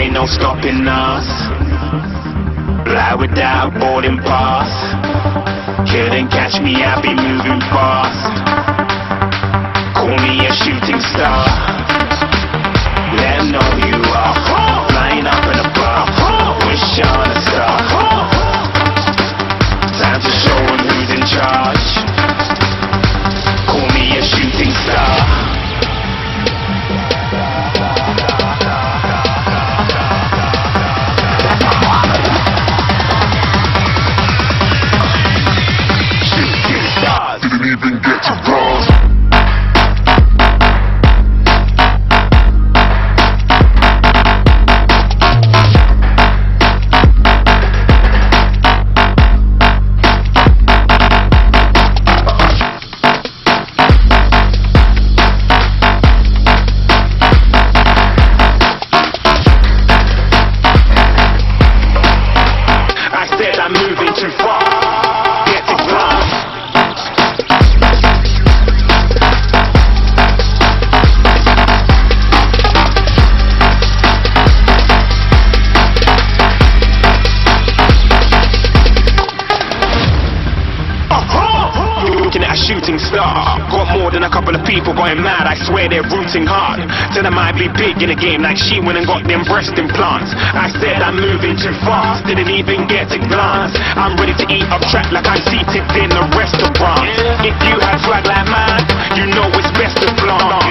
ain't no stopping us. Fly without boarding pass. Couldn't catch me, I be moving fast. Call me a shooting star. Let 'em know you are flying up in a bar. Wish on a star. Time to show 'em who's in charge. Call me a shooting star. Shooting stars. Didn't even get to cross. Shooting star, got more than a couple of people going mad. I swear they're rooting hard. Said I might be big in the game, like she went and got them breast implants. I said I'm moving too fast, didn't even get a glance. I'm ready to eat up track like I'm seated in a restaurant. If you had swag like mine, you know it's best to flaunt.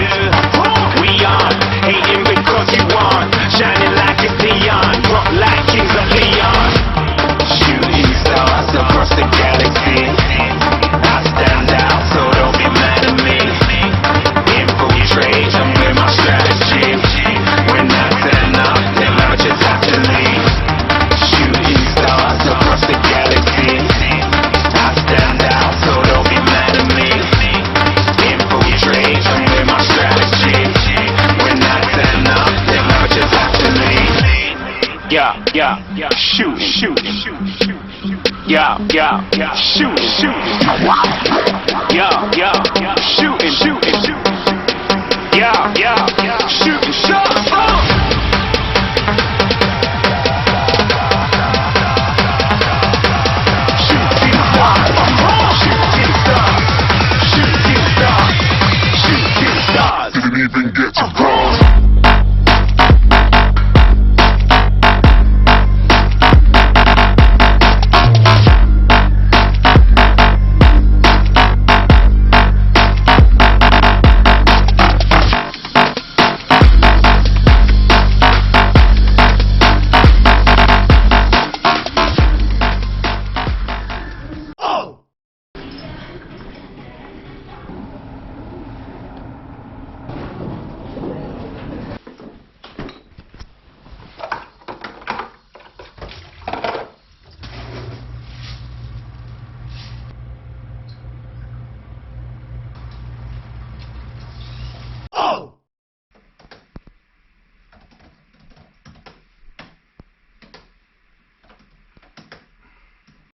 We aren't hating because you aren't shining like it's neon, drop like kings of Leon. Shooting stars across the galaxy. I stand out, so don't be mad at me. Infiltrate them with my strategy. When I turn up, them amateurs have to leave. Shooting stars across the galaxy. I stand out, so don't be mad at me. Infiltrate them with my strategy. When I turn up, them amateurs have to leave. Yeah, shoot. Yeah, shoot. Yeah, shooting. Yeah, shooting shots. Shooting stars. Didn't even get to cross.